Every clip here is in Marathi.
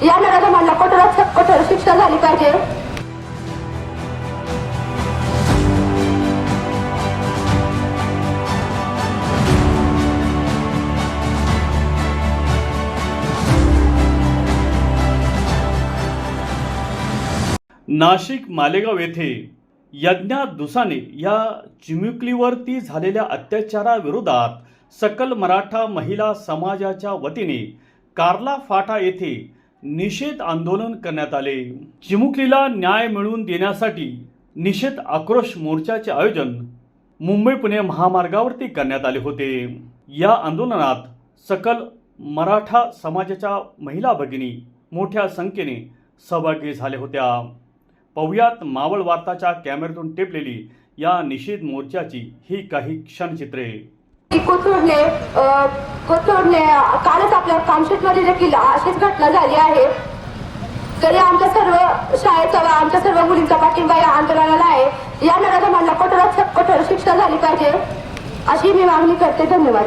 या नराधमांना कठोरात कठोर शिक्षा झाली पाहिजे. नाशिक मालेगाव येथे यज्ञा दुसाने या चिमुकलीवरती झालेल्या अत्याचाराविरोधात सकल मराठा महिला समाजाच्या वतीने कार्ला फाटा येथे निषेध आंदोलन करण्यात आले. चिमुकलीला न्याय मिळवून देण्यासाठी निषेध आक्रोश मोर्चाचे आयोजन मुंबई पुणे महामार्गावरती करण्यात आले होते. या आंदोलनात सकल मराठा समाजाच्या महिला भगिनी मोठ्या संख्येने सहभागी झाल्या होत्या. पाहुयात मावळ वार्ताच्या कॅमेऱ्यातून टिपलेली या निषेध मोर्चाची ही काही क्षणचित्रे. कोथरूडने कालच आपल्या कामशेतमध्ये देखील अशीच घटना झाली आहे. तरी आमच्या सर्व शाळेचा व आमच्या सर्व मुलींचा पाठिंबा या आंदोलनाला आहे. या नराधमांना कठोरात कठोर शिक्षा झाली पाहिजे अशी मी मागणी करते. धन्यवाद.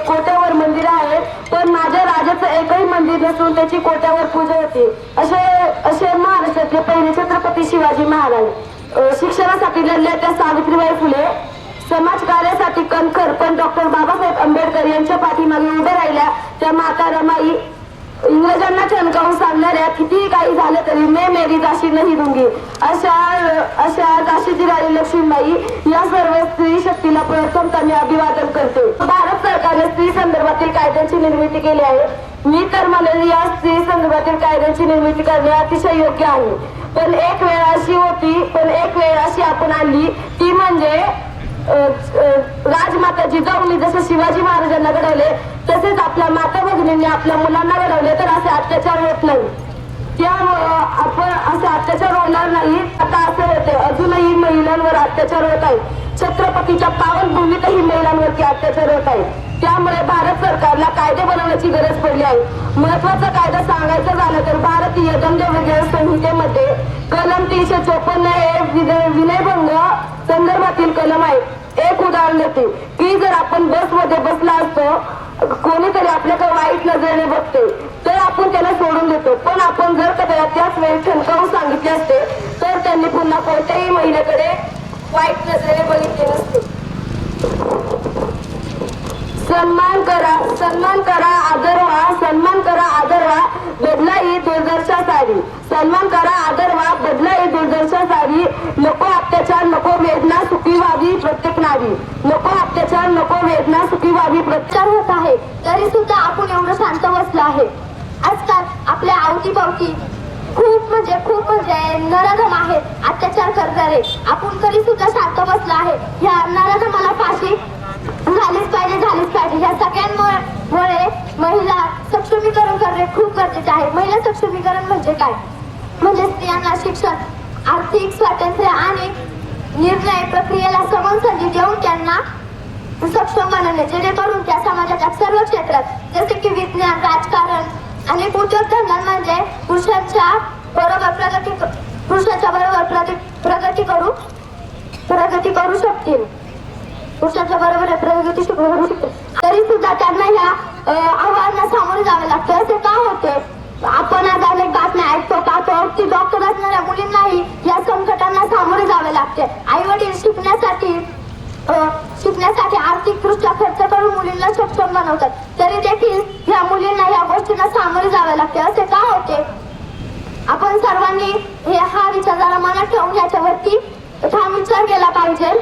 कोट्यावर मंदिर आहे, पण माझ्या राजाचं एकही मंदिर नसून त्याची कोट्यावर पूजा होती. असे महाराष्ट्रातले पहिले छत्रपती शिवाजी महाराज. शिक्षणासाठी लढल्या त्या सावित्रीबाई फुले. समाज कार्यासाठी कणखर पण डॉक्टर बाबासाहेब आंबेडकर यांच्या पाठीमागे उभे राहिल्या त्या माता रमाई. इंग्रजांना ठणकावून सांगणाऱ्या कितीही काही झालं तरी मैं मेरी दासी नहीं दूंगी अशा दासीची राणी लक्ष्मीबाई या सर्व स्त्री शक्तीला प्रथमतः मी अभिवादन करते. भारत सरकारने स्त्री संदर्भातील कायद्यांची निर्मिती केली आहे. मी तर म्हणेन या स्त्री संदर्भातील कायद्यांची निर्मिती करणे अतिशय योग्य आहे. पण एक वेळ अशी आपण आणली ती म्हणजे राजमाता जिजाऊंनी जसं शिवाजी महाराजांना घडवले तसेच आपल्या माता भगिनींनी आपल्या मुलांना घडवले तर असे अत्याचार होत नाही. त्यामुळं आपण असे अत्याचार होणार नाही. आता असे होते अजूनही महिलांवर अत्याचार होत आहे. छत्रपतीच्या पावनभूमीतही महिलांवरती अत्याचार होत आहे. त्यामुळे भारत सरकारला कायदे बनवण्याची गरज पडली आहे. महत्वाचा कायदा सांगायचं झालं तर भारतीय दंडविधी संहितेमध्ये कलम 354 हे विनयभंग संदर्भातील कलम आहे. एक उदाहरण देते की जर आपण बसमध्ये बसला असतो, कोणीतरी आपल्याकडे वाईट नजरेने बघते तर आपण त्याला सोडून देतो. पण आपण जर का त्याला त्याच वेळी ठणकावून सांगितले असते तर त्यांनी पुन्हा कोणत्याही महिलेकडे वाईट नजरेने बघितले नसते. सन्मान करा आदर व्हा बदला ही दुर्दशा सारी. सन्मान करा आदर व्हा बदला ही दुर्दशा सारी. नको अत्याचार नको वेदना सुखी व्हावी प्रत्येक नारी. नको अत्याचार नको वेदना सुखी व्हावी प्रत्याचार होत आहे तरी सुद्धा आपण एवढं शांत बसलो आहे. आजकाल आपल्या अवतीभवती खूप म्हणजे नराधम आहेत, अत्याचार करणारे. आपण तरी सुद्धा शांत बसलो आहे. ह्या नराधमाला फाशी झालीच पाहिजे. ह्या सगळ्यांमुळे महिला सक्षमीकरण करणे खूप गरजेचे आहे. महिला सक्षमीकरण म्हणजे काय? म्हणजे स्त्रियांना शिक्षण, आर्थिक स्वातंत्र्य आणि निर्णय प्रक्रियेला समान संधी देऊन त्यांना सक्षम बनवणे, जेणेकरून त्या समाजाच्या सर्व क्षेत्रात जसे की विज्ञान, राजकारण आणि उद्योगधंदा म्हणजे पुरुषांच्या बरोबर प्रगती करू शकतील. पुरुषांच्या बरोबर प्रगती करू शकते. तरी सुद्धा त्यांना ह्या आव्हानांना सामोरे जावे लागते. असे का होते? आपण आज अनेक बातम्या ऐकतो पाहतो की डॉक्टर असणाऱ्या मुलींनाही या संकटांना सामोरे जावे लागते. आई वडील शिकण्यासाठी आर्थिकदृष्ट्या खर्च करून मुलींना सक्षम बनवतात, तरी देखील ह्या मुलींना या गोष्टींना सामोरे जावे लागते. असे का होते? आपण सर्वांनी हा विचार जरा मनात ठेवून याच्यावरती ठाम विचार केला पाहिजे.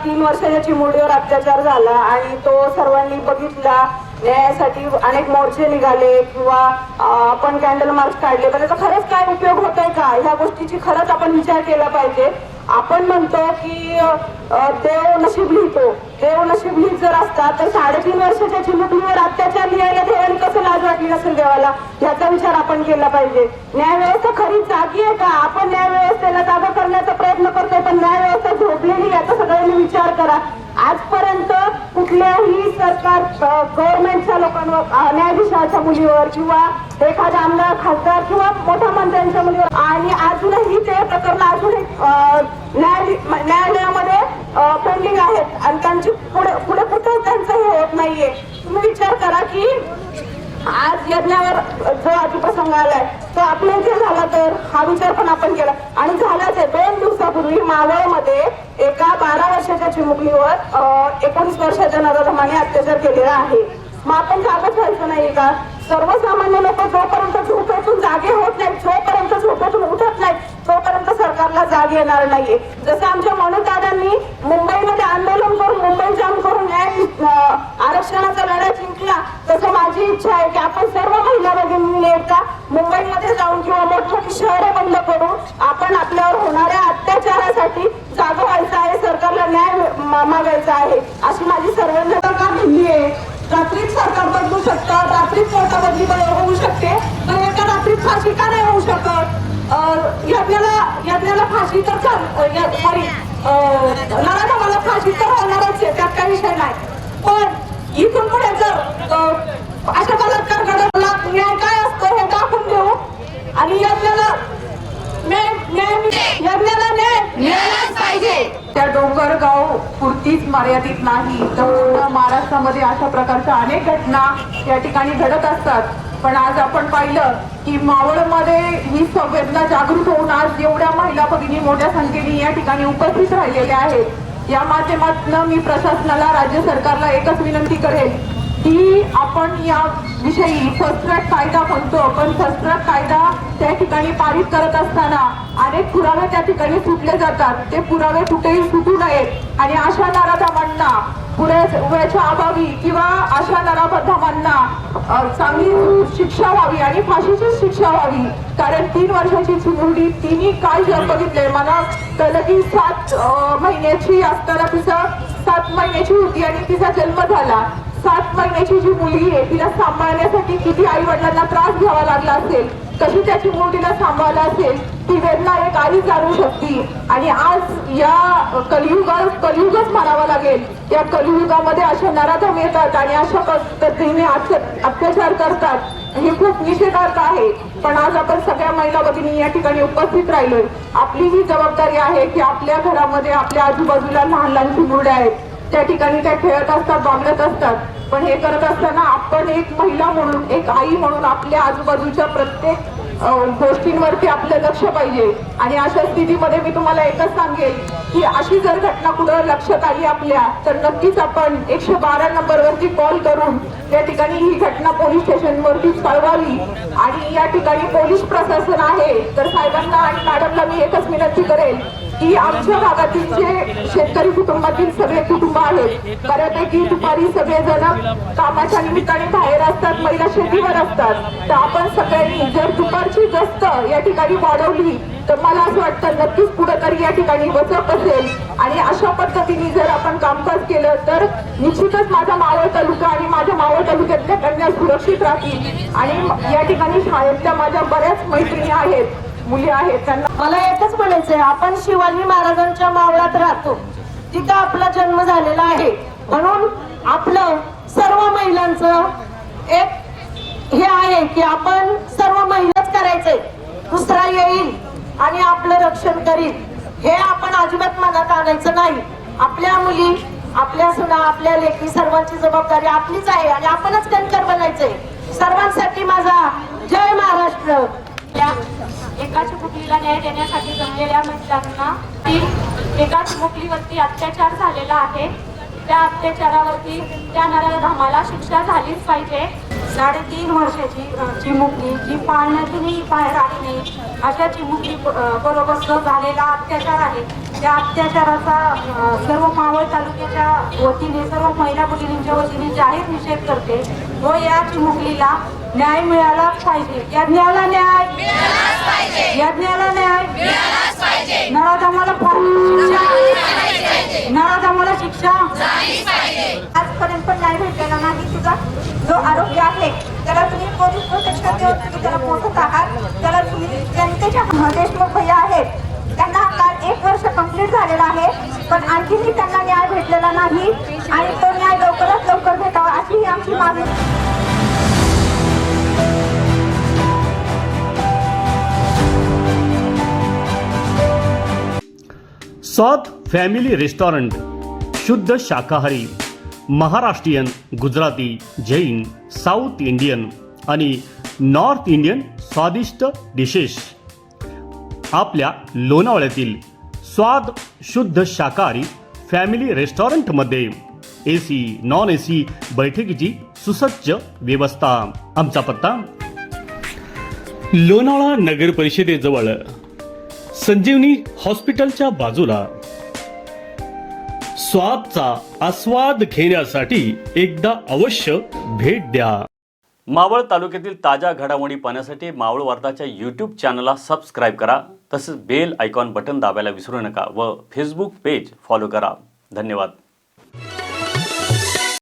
3 वर्षाच्या चिमुरडीवर अत्याचार झाला आणि तो सर्वांनी बघितला. न्यायासाठी अनेक मोर्चे निघाले किंवा आपण कॅन्डल मार्च काढले, पण त्याचा खरंच काय उपयोग होतोय का? ह्या गोष्टीची खरंच आपण विचार केला पाहिजे. आपण म्हणतो की देव नशीब लिहितो. देव नशीब लिहित जर असता तर 3.5 वर्षाच्या चिमुकलीवर अत्याचार लिहायला देवाने कसं लाज वाटली नसेल देवाला, ह्याचा विचार आपण केला पाहिजे. न्यायव्यवस्था खरी जागी आहे का? आपण न्यायव्यवस्थेला जागा करण्याचा प्रयत्न करतोय, पण न्यायव्यवस्था झोपलेली याचा सगळ्यांनी विचार करा. आजपर्यंत कुठल्याही सरकार गव्हर्नमेंटच्या लोकांवर, न्यायाधीशाच्या मुलीवर किंवा एखाद्या आमदार, खासदार किंवा मोठ्या मंत्र्यांच्या मुलीवर आणि अजूनही ते प्रकरण अजूनही न्यायालयामध्ये पेंडिंग आहेत आणि त्यांची पुढे कुठे त्यांचं हे होत नाहीये. तुम्ही विचार करा की आज यज्ञावर जो अतिप्रसंग आलाय तो आपल्या इथे झाला तर हा विचार पण आपण केला आणि झालाच आहे. 2 दिवसापूर्वी मावळमध्ये एका 12 वर्षाच्या चिमुकलीवर 19 वर्षाच्या नराधमाने अत्याचार केलेला आहे. मग आपण जागच व्हायचं नाही का? सर्वसामान्य लोक जोपर्यंत झोपेतून जागे होत नाहीत, जोपर्यंत झोपेतून उठत नाहीत, तोपर्यंत सरकारला जाग येणार नाहीये. जसं आमच्या मनोजदादांनी मुंबईमध्ये आंदोलन करून, मुंबई जाम करून आरक्षणाचा लढा जिंकला, तसं माझी इच्छा आहे की आपण सर्व महिला भगिनींनी एकदा मुंबईमध्ये जाऊन किंवा मोठमोठी शहरे बंद करून आपण आपल्यावर होणाऱ्या अत्याचारासाठी जागा व्हायचं आहे, सरकारला न्याय मागायचा आहे, अशी माझी सर्वांना सरकार दिली आहे. रात्रीच सरकार बदलू शकतं, रात्रीच नोटाबंदी होऊ शकते, पण एका रात्रीत फाशी का नाही होऊ शकत? यज्ञाला फाशी तर नराधमाला फाशी तर होणारच आहे, त्यात काही विषय नाही. पण इथून पुढे जर अशा बलात्कार घडवला न्याय काय असतो हे दाखवून देऊ आणि यज्ञाला न्याय मिळालाच पाहिजे. त्या डोंगरगाव पुरतीच मर्यादित नाही तर पूर्ण महाराष्ट्रामध्ये अशा प्रकारच्या अनेक घटना या ठिकाणी घडत असतात. पण आज आपण पाहिलं की मावळमध्ये ही संवेदना जागृत होऊन आज एवढ्या महिला भगिनी मोठ्या संख्येने या ठिकाणी उपस्थित राहिलेल्या आहेत. या माध्यमातून मी प्रशासनाला, राज्य सरकारला एकच विनंती करेल की आपण या विषयी फर्स्ट ट्रॅक कायदा म्हणतो, पण फर्स्ट ट्रॅक कायदा त्या ठिकाणी पारित करत असताना अनेक पुरावे त्या ठिकाणी सुटले जातात. ते पुरावे कुठेही सुटू नयेत आणि अशा नराधमांना पुराव्याच्या अभावी किंवा अशा नराधमांना चांगली शिक्षा व्हावी आणि फाशीची शिक्षा व्हावी. कारण 3 वर्षाची चिमुरडी, तिने काय जग बघितले. मला कळलं की 7 महिन्याची असताना तिचा 7 महिन्याची होती आणि तिचा जन्म झाला. 7 महिन्याची जी मुलगी आहे तिला सांभाळण्यासाठी किती आई वडिलांना त्रास घ्यावा लागला असेल, कशी त्याची मुलीला सांभाळला असेल, ती वेदना एक आई जाणू शकते. आणि आज या कलियुगच म्हणावं लागेल, या कलियुगामध्ये अशा नराधम येतात आणि अशा पद्धतीने अत्याचार करतात, हे खूप निषेधार्थ आहे. पण आज आपण सगळ्या महिला भगिनी या ठिकाणी उपस्थित राहिलोय. आपली ही जबाबदारी आहे की आपल्या घरामध्ये, आपल्या आजूबाजूला लहान लहान चिमुरड्या आहेत, त्या ठिकाणी त्या खेळत असतात, बागडत असतात. पण हे करत असताना आपण एक महिला म्हणून, एक आई म्हणून आपल्या आजूबाजूच्या प्रत्येक गोष्टींवरती आपलं लक्ष पाहिजे. आणि अशा स्थितीमध्ये मी तुम्हाला एकच सांगेल की अशी जर घटना कुठं लक्षात आली आपल्या, तर नक्कीच आपण 112 नंबरवरती कॉल करून त्या ठिकाणी ही घटना पोलीस स्टेशनवरती कळवावी. आणि या ठिकाणी पोलीस प्रशासन आहे, तर साहेबांना आणि मॅडमला मी एकच विनंती करेल की आमच्या भागातील जे शेतकरी कुटुंबातील सगळे कुटुंब आहेत, बऱ्यापैकी दुपारी सगळेजण कामाच्या निमित्ताने बाहेर असतात, महिला शेतीवर असतात, तर आपण सगळ्यांनी जर दुपारची गस्त या ठिकाणी वाढवली तर मला असं वाटतं नक्कीच कुठेतरी या ठिकाणी बचत असेल. आणि अशा पद्धतीने जर आपण कामकाज केलं तर निश्चितच माझा मावळ तालुका आणि माझ्या मावळ तालुक्यातल्या कन्या सुरक्षित राहतील. आणि या ठिकाणी शाळेतल्या माझ्या बऱ्याच मैत्रिणी आहेत, मुली आहेत, त्यांना मला एकच म्हणायचंय, आपण शिवाजी महाराजांच्या मावळात राहतो, तिथं आपला जन्म झालेला आहे. म्हणून आपलं सर्व महिलांचं एक हे आहे की आपण सर्व महिलाच करायचंय, दुसरा येईल आणि आपलं रक्षण करील, हे आपण अजिबात मनात आणायचं नाही. आपल्या मुली, आपल्या सुना, आपल्या लेकी, सर्वांची जबाबदारी आपलीच आहे आणि आपणच कणकर बनायचंय. सर्वांसाठी माझा जय महाराष्ट्र. एका चिमुकलीला न्याय देण्यासाठी जमलेल्या महिलांना एका चिमुकलीवरती अत्याचार झालेला आहे. त्या अत्याचारावरती त्या नराधमाला शिक्षा झालीच पाहिजे. 3.5 वर्षाची चिमुकली जी पाळण्यातूनही बाहेर आली नाही, अशा चिमुकली बरोबर जो झालेला अत्याचार आहे, त्या अत्याचाराचा सर्व मावळ तालुक्याच्या वतीने, सर्व महिला भगिनींच्या वतीने जाहीर निषेध करते. व या चिमुकलीला न्याय मिळालाच पाहिजे. यज्ञाला न्याय, यज्ञाला न्याय, नराधमाला शिक्षा, नराधमाला शिक्षा. आजपर्यंत पण न्याय भेटलेला नाही. तुझा जो आरोग्य आहे त्याला तुम्ही पोलीस प्रोटेक्शन देऊन तुम्ही त्याला पोहोचत आहात. त्याला तुम्ही जनतेच्या देशमुख भैया आहेत, त्यांना काल 1 वर्ष कंप्लीट झालेला आहे, पण आणखीही त्यांना न्याय भेटलेला नाही आणि तो न्याय लवकरात लवकर भेटावा अशी ही आमची मागणी. स्वाद फॅमिली रेस्टॉरंट, शुद्ध शाकाहारी, महाराष्ट्रीयन, गुजराती, जैन, साऊथ इंडियन आणि नॉर्थ इंडियन स्वादिष्ट डिशेस. आपल्या लोणावळ्यातील स्वाद शुद्ध शाकाहारी फॅमिली रेस्टॉरंटमध्ये AC नॉन AC बैठकीची सुसज्ज व्यवस्था. आमचा पत्ता लोणावळा नगर परिषदेजवळ संजीवनी हॉस्पिटलच्या बाजूला. स्वादचा आस्वाद घेण्यासाठी एकदा अवश्य भेट द्या. मावळ तालुक्यातील ताज्या घडामोडी पाहण्यासाठी मावळ वार्ताच्या यूट्यूब चॅनलला सबस्क्राईब करा. तसेच बेल आयकॉन बटन दाबायला विसरू नका व फेसबुक पेज फॉलो करा. धन्यवाद.